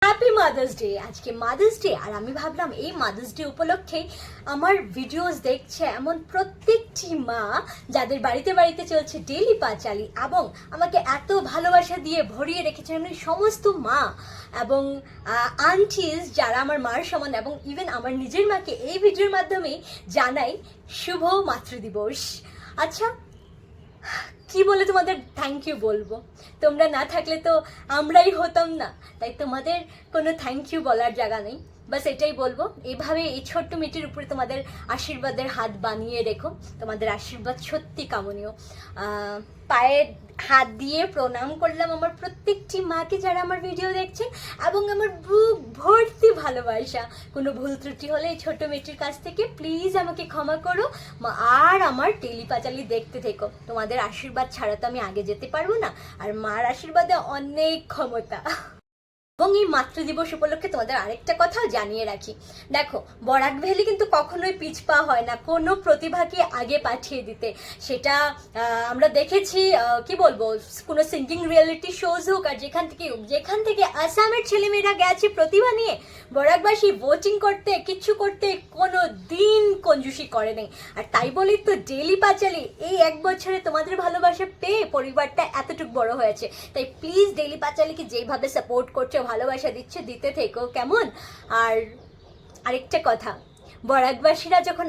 Happy mother's day. আজকে mother's day, আর আমি ভাবলাম এই মাদার্স ডে উপলক্ষে আমার ভিডিওস দেখছে এমন প্রত্যেকটি মা যাদের বাড়িতে বাড়িতে চলছে ডেলি পাঁচালি এবং আমাকে এত ভালোবাসা দিয়ে ভরিয়ে রেখেছেন আমি সমস্ত মা এবং আন্টিজ যারা আমার মার সমান এবং ইভেন আমার নিজের মাকে এই ভিডিওর মাধ্যমেই জানাই শুভ মাতৃদিবস। আচ্ছা, কি বলে তোমাদের থ্যাংক ইউ বলবো? তোমরা না থাকলে তো আমরাই হতাম না, তাই তোমাদের কোনো থ্যাংক ইউ বলার জায়গা নেই। বাস এটাই বলবো, এইভাবে এই ছোট্ট মেয়েটির উপরে তোমাদের আশীর্বাদের হাত বানিয়ে রেখো। তোমাদের আশীর্বাদ সত্যি কামনীয়। পায়ে হাত দিয়ে প্রণাম করলাম আমার প্রত্যেকটি মাকে যারা আমার ভিডিও দেখছেন, এবং আমার বুক ভর্তি ভালোবাসা। কোনো ভুল ত্রুটি হলে এই ছোট মেয়েটির কাছ থেকে প্লিজ আমাকে ক্ষমা করো। আর আমার টেলি পাঁচালি দেখতে থেকো। তোমাদের আশীর্বাদ ছাড়া তো আমি আগে যেতে পারবো না, আর মার আশীর্বাদে অনেক ক্ষমতা। এবং এই মাতৃদিবস উপলক্ষে তোমাদের আরেকটা কথাও জানিয়ে রাখি, দেখো বরাক ভ্যালি কিন্তু কখনোই পিছপা হয় না কোনো প্রতিভাকে আগে পাঠিয়ে দিতে। সেটা আমরা দেখেছি, কি বলবো, কোনো সিঙ্গিং রিয়েলিটি শোজ হোক আর যেখান থেকে আসামের ছেলেমেয়েরা গেছে প্রতিভা নিয়ে, বরাকবাসী ভোটিং করতে কিচ্ছু করতে কোনো দিন কঞ্জুসি করে নেই। আর তাই বলি তো ডেলি পাঁচালি এই এক বছরে তোমাদের ভালোবাসা পেয়ে পরিবারটা এতটুকু বড় হয়েছে। তাই প্লিজ ডেলি পাঁচালিকে যেভাবে সাপোর্ট করছো, ভালোবাসা দিচ্ছে, দিতে থেকো, কেমন? আর আরেকটা কথা, বরাকবাসীরা যখন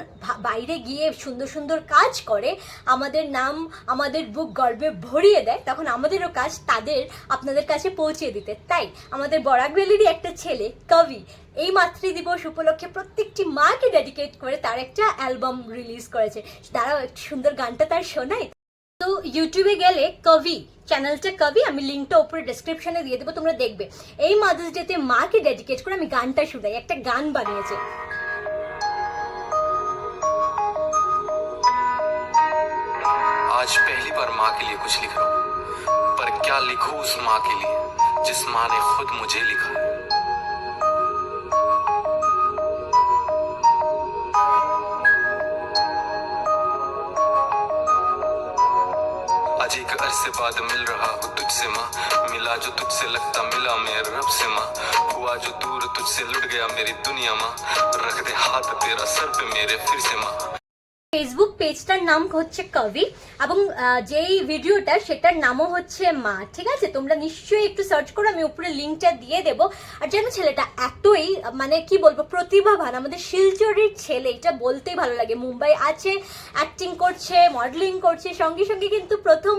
বাইরে গিয়ে সুন্দর সুন্দর কাজ করে, আমাদের নাম আমাদের বুক গর্বে ভরিয়ে দেয়, তখন আমাদেরও কাজ তাদের আপনাদের কাছে পৌঁছে দিতে। তাই আমাদের বরাক ভ্যালিরই একটা ছেলে কবি এই মাতৃদিবস উপলক্ষে প্রত্যেকটি মাকে ডেডিকেট করে তার একটা অ্যালবাম রিলিজ করেছে। তারাও সুন্দর গানটা তার শোনায়। তো ইউটিউবে গেলে কবি, চ্যানেলটা কবি, আমি লিঙ্কটা উপরে ডেসক্রিপশনে দিয়ে দেবো, তোমরা দেখবে। এই মাদার্স ডেতে মাকে ডেডিকেট করে আমি গানটা শুনাই, একটা গান বানিয়েছে। आज पहली बार माँ के लिए कुछ लिख रहा हूँ, पर क्या लिखूं उस माँ के लिए जिस माँ ने खुद मुझे लिखा है। आज एक अरसे बाद मिल रहा हूँ तुझसे माँ, मिला जो तुझसे लगता मिला मेरे रब से माँ, हुआ जो दूर तुझसे लुट गया मेरी दुनिया माँ, रख दे हाथ तेरा सर पे मेरे फिर से माँ। ফেসবুক পেজটার নাম হচ্ছে কবি এবং যেই ভিডিওটা সেটার নামও হচ্ছে মা। ঠিক আছে, তোমরা নিশ্চয়ই একটু সার্চ করো, আমি উপরে লিঙ্কটা দিয়ে দেবো। আর যেন ছেলেটা এতই মানে কি বলবো প্রতিভাবান, আমাদের শিলচরের ছেলে, এটা বলতেই ভালো লাগে। মুম্বাই আছে, অ্যাক্টিং করছে, মডেলিং করছে, সঙ্গে সঙ্গে কিন্তু প্রথম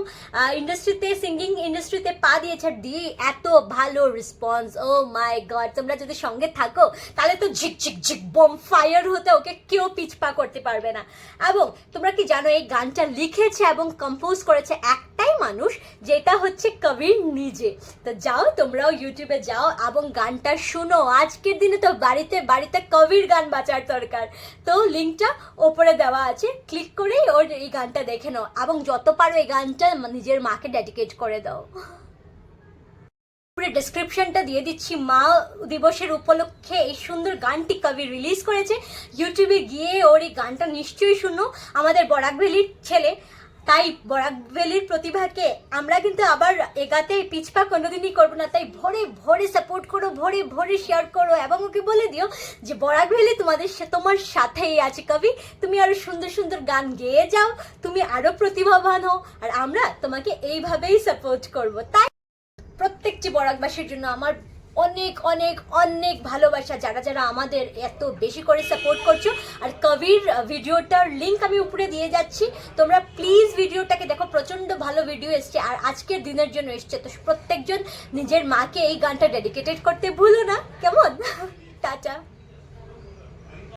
ইন্ডাস্ট্রিতে, সিঙ্গিং ইন্ডাস্ট্রিতে পা দিয়েছে। আর দিয়ে এত ভালো রেসপন্স, ও মাই গড! তোমরা যদি সঙ্গে থাকো তাহলে তো ঝিক ঝিক ঝিক বম ফায়ার হতে ওকে কেউ পিছপা করতে পারবে না। এবং তোমরা কি জানো এই গানটা লিখেছে এবং কম্পোজ করেছে একটাই মানুষ, যেটা হচ্ছে কবির নিজে। তো যাও তোমরাও ইউটিউবে যাও এবং গানটা শুনো। আজকের দিনে তো বাড়িতে বাড়িতে কবির গান বাজার দরকার। তো লিঙ্কটা ওপরে দেওয়া আছে, ক্লিক করেই ওর এই গানটা দেখে নাও এবং যত পারো এই গানটা নিজের মাকে ডেডিকেট করে দাও। পুরো ডেসক্রিপশনটা দিয়ে দিচ্ছি। মা দিবসের উপলক্ষে এই সুন্দর গানটি কবি রিলিজ করেছে, ইউটিউবে গিয়ে ওর এই গানটা নিশ্চয়ই শুনো। আমাদের বরাক ভ্যালির ছেলে, তাই বরাক ভ্যালির প্রতিভাকে আমরা কিন্তু আবার এগাতে পিছপা কোনোদিনই করবো না। তাই ভরে ভরে সাপোর্ট করো, ভরে ভরে শেয়ার করো এবং ওকে বলে দিও যে বরাক ভ্যালি তোমার সাথেই আছে। কবি, তুমি আরো সুন্দর সুন্দর গান গেয়ে যাও, তুমি আরো প্রতিভাবান হও, আর আমরা তোমাকে এইভাবেই সাপোর্ট করবো। তাই প্রত্যেকটি বরাকবাসীর জন্য আমার অনেক অনেক অনেক ভালোবাসা, যারা যারা আমাদের এত বেশি করে সাপোর্ট করছো। আর কবির ভিডিওটার লিঙ্ক আমি উপরে দিয়ে যাচ্ছি, তোমরা প্লিজ ভিডিওটাকে দেখো, প্রচণ্ড ভালো ভিডিও এসছে আর আজকের দিনের জন্য এসছে। তো প্রত্যেকজন নিজের মাকে এই গানটা ডেডিকেটেড করতে ভুলো না, কেমন? টাটা।